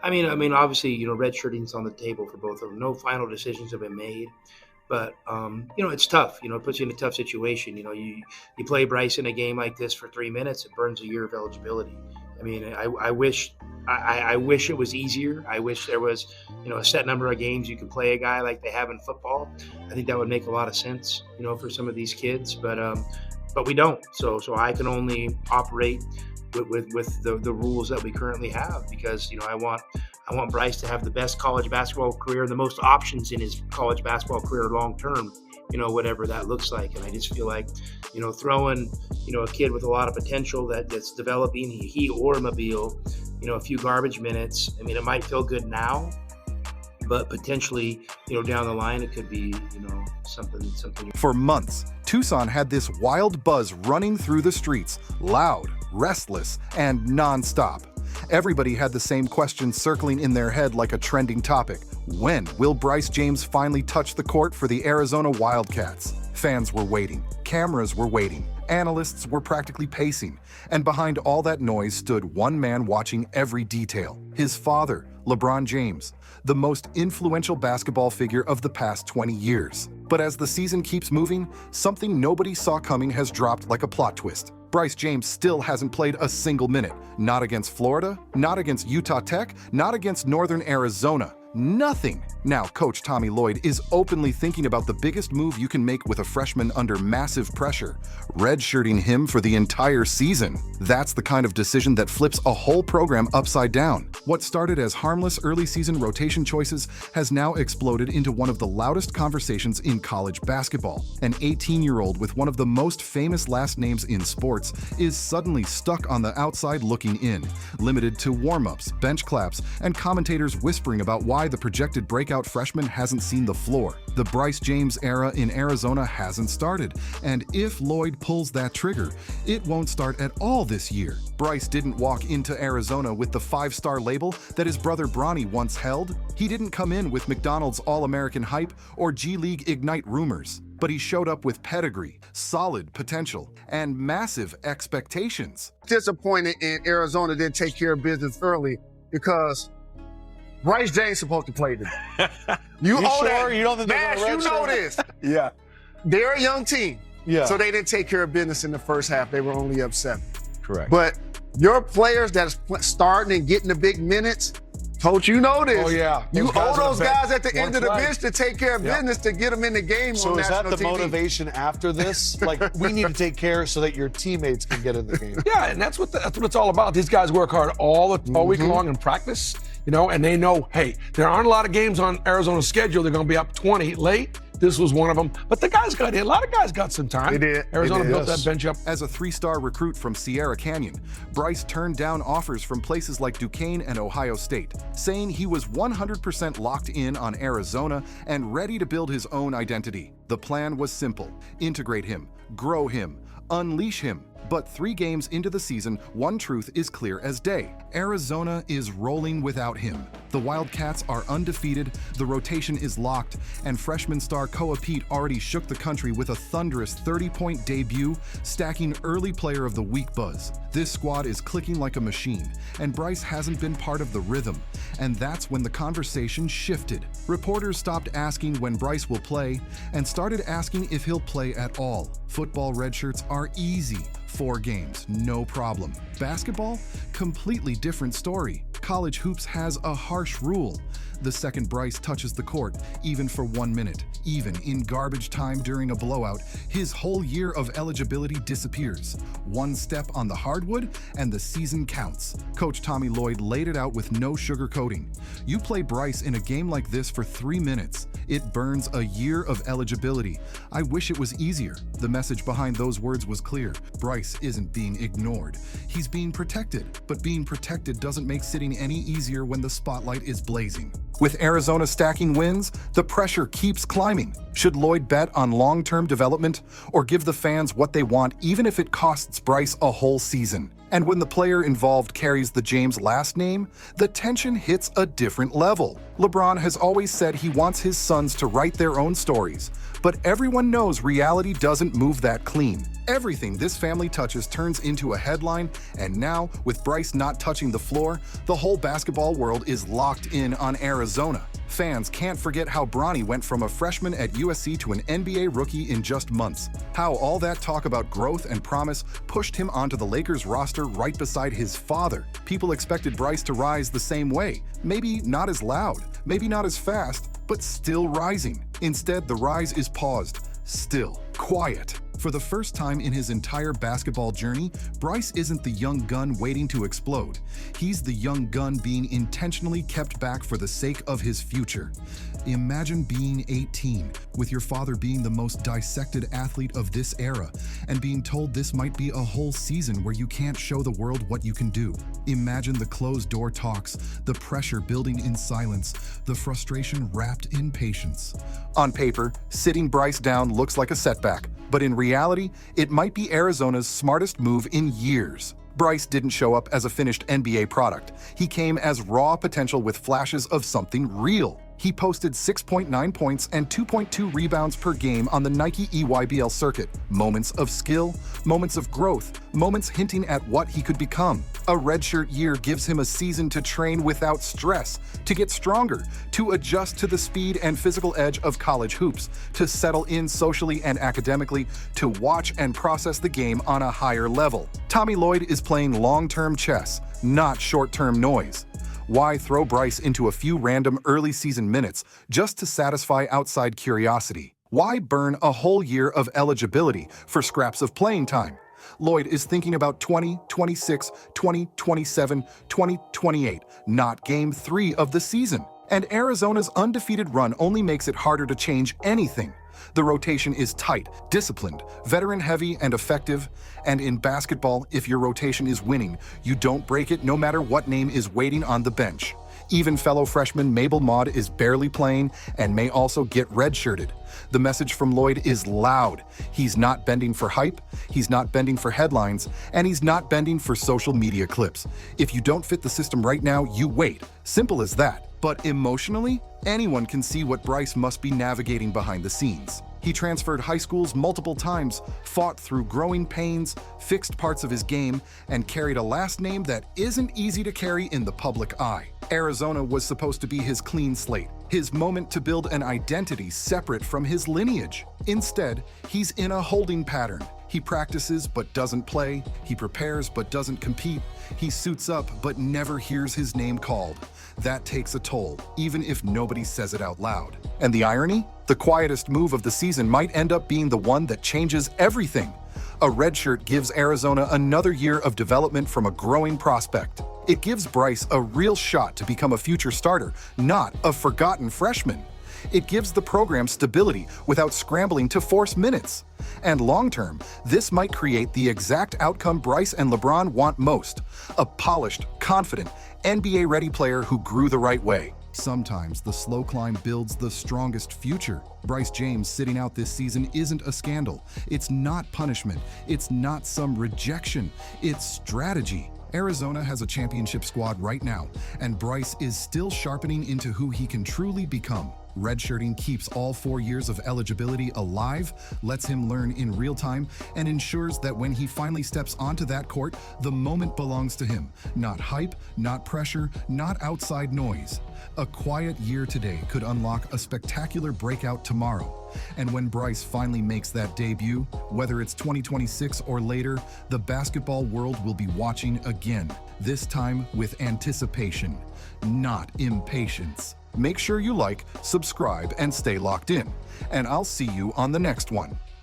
Obviously, redshirting's on the table for both of them. No final decisions have been made, but it's tough. It puts you in a tough situation. You play Bryce in a game like this for 3 minutes, it burns a year of eligibility. I wish it was easier. I wish there was, a set number of games you could play a guy like they have in football. I think that would make a lot of sense, for some of these kids, but we don't. So I can only operate with the rules that we currently have, because I want Bryce to have the best college basketball career and the most options in his college basketball career long term, whatever that looks like. And I just feel like throwing a kid with a lot of potential that's developing, he or Mobile, a few garbage minutes. It might feel good now, but potentially, down the line, it could be, something. For months, Tucson had this wild buzz running through the streets, loud, restless, and nonstop. Everybody had the same question circling in their head like a trending topic. When will Bryce James finally touch the court for the Arizona Wildcats? Fans were waiting. Cameras were waiting. Analysts were practically pacing. And behind all that noise stood one man watching every detail. His father, LeBron James, the most influential basketball figure of the past 20 years. But as the season keeps moving, something nobody saw coming has dropped like a plot twist. Bryce James still hasn't played a single minute. Not against Florida, not against Utah Tech, not against Northern Arizona. Nothing. Now, Coach Tommy Lloyd is openly thinking about the biggest move you can make with a freshman under massive pressure, redshirting him for the entire season. That's the kind of decision that flips a whole program upside down. What started as harmless early season rotation choices has now exploded into one of the loudest conversations in college basketball. An 18-year-old with one of the most famous last names in sports is suddenly stuck on the outside looking in, limited to warm-ups, bench claps, and commentators whispering about why the projected breakout freshman hasn't seen the floor. The Bryce James era in Arizona hasn't started, and if Lloyd pulls that trigger, it won't start at all this year. Bryce didn't walk into Arizona with the 5-star label that his brother Bronny once held. He didn't come in with McDonald's All-American hype or G League Ignite rumors. But he showed up with pedigree, solid potential, and massive expectations. Disappointed in Arizona didn't take care of business early, because Bryce James supposed to play today. You owe sure? that. You don't think they're Mash, gonna you know redshirt? this. Yeah. They're a young team. Yeah. So they didn't take care of business in the first half. They were only up 7. Correct. But your players that are starting and getting the big minutes, Coach, you know this. Oh, yeah. You Those guys owe on those the bench guys at the end of the wanna play. bench to take care of Yeah. business, to get them in the game So on is that national the TV. motivation after this? Like, we need to take care so that your teammates can get in the game. Yeah, and that's what it's all about. These guys work hard all week long in practice, and they know, hey, there aren't a lot of games on Arizona's schedule. They're going to be up 20 late. This was one of them. But the guys got in. A lot of guys got some time. They did. Arizona They did. built that bench up. As a 3-star recruit from Sierra Canyon, Bryce turned down offers from places like Duquesne and Ohio State, saying he was 100% locked in on Arizona and ready to build his own identity. The plan was simple: integrate him, grow him, unleash him. But 3 games into the season, one truth is clear as day. Arizona is rolling without him. The Wildcats are undefeated, the rotation is locked, and freshman star Koa Pete already shook the country with a thunderous 30-point debut, stacking early player of the week buzz. This squad is clicking like a machine, and Bryce hasn't been part of the rhythm. And that's when the conversation shifted. Reporters stopped asking when Bryce will play and started asking if he'll play at all. Football redshirts are easy. 4 games, no problem. Basketball? Completely different story. College hoops has a harsh rule. The second Bryce touches the court, even for 1 minute, even in garbage time during a blowout, his whole year of eligibility disappears. 1 step on the hardwood, and the season counts. Coach Tommy Lloyd laid it out with no sugarcoating. You play Bryce in a game like this for 3 minutes. It burns a year of eligibility. I wish it was easier. The message behind those words was clear. Bryce isn't being ignored. He's being protected, but being protected doesn't make sitting any easier when the spotlight is blazing. With Arizona stacking wins, the pressure keeps climbing. Should Lloyd bet on long-term development or give the fans what they want even if it costs Bryce a whole season? And when the player involved carries the James last name, the tension hits a different level. LeBron has always said he wants his sons to write their own stories, But everyone knows reality doesn't move that clean. Everything this family touches turns into a headline, and now, with Bryce not touching the floor, the whole basketball world is locked in on Arizona. Fans can't forget how Bronny went from a freshman at USC to an NBA rookie in just months. How all that talk about growth and promise pushed him onto the Lakers roster right beside his father. People expected Bryce to rise the same way. Maybe not as loud, maybe not as fast, but still rising. Instead, the rise is paused, still, quiet. For the first time in his entire basketball journey, Bryce isn't the young gun waiting to explode. He's the young gun being intentionally kept back for the sake of his future. Imagine being 18, with your father being the most dissected athlete of this era, and being told this might be a whole season where you can't show the world what you can do. Imagine the closed-door talks, the pressure building in silence, the frustration wrapped in patience. On paper, sitting Bryce down looks like a setback, but in reality, it might be Arizona's smartest move in years. Bryce didn't show up as a finished NBA product. He came as raw potential with flashes of something real. He posted 6.9 points and 2.2 rebounds per game on the Nike EYBL circuit. Moments of skill, moments of growth, moments hinting at what he could become. A redshirt year gives him a season to train without stress, to get stronger, to adjust to the speed and physical edge of college hoops, to settle in socially and academically, to watch and process the game on a higher level. Tommy Lloyd is playing long-term chess, not short-term noise. Why throw Bryce into a few random early season minutes just to satisfy outside curiosity? Why burn a whole year of eligibility for scraps of playing time? Lloyd is thinking about 2026, 2027, 2028, not Game 3 of the season. And Arizona's undefeated run only makes it harder to change anything. The rotation is tight, disciplined, veteran-heavy, and effective. And in basketball, if your rotation is winning, you don't break it no matter what name is waiting on the bench. Even fellow freshman Mabel Maud is barely playing and may also get redshirted. The message from Lloyd is loud. He's not bending for hype, he's not bending for headlines, and he's not bending for social media clips. If you don't fit the system right now, you wait. Simple as that. But emotionally, anyone can see what Bryce must be navigating behind the scenes. He transferred high schools multiple times, fought through growing pains, fixed parts of his game, and carried a last name that isn't easy to carry in the public eye. Arizona was supposed to be his clean slate, his moment to build an identity separate from his lineage. Instead, he's in a holding pattern. He practices but doesn't play, he prepares but doesn't compete, he suits up but never hears his name called. That takes a toll, even if nobody says it out loud. And the irony? The quietest move of the season might end up being the one that changes everything. A redshirt gives Arizona another year of development from a growing prospect. It gives Bryce a real shot to become a future starter, not a forgotten freshman. It gives the program stability without scrambling to force minutes. And long-term, this might create the exact outcome Bryce and LeBron want most: a polished, confident, NBA-ready player who grew the right way. Sometimes the slow climb builds the strongest future. Bryce James sitting out this season isn't a scandal. It's not punishment. It's not some rejection. It's strategy. Arizona has a championship squad right now, and Bryce is still sharpening into who he can truly become. Redshirting keeps all 4 years of eligibility alive, lets him learn in real time, and ensures that when he finally steps onto that court, the moment belongs to him. Not hype, not pressure, not outside noise. A quiet year today could unlock a spectacular breakout tomorrow. And when Bryce finally makes that debut, whether it's 2026 or later, the basketball world will be watching again, this time with anticipation, not impatience. Make sure you like, subscribe, and stay locked in. And I'll see you on the next one.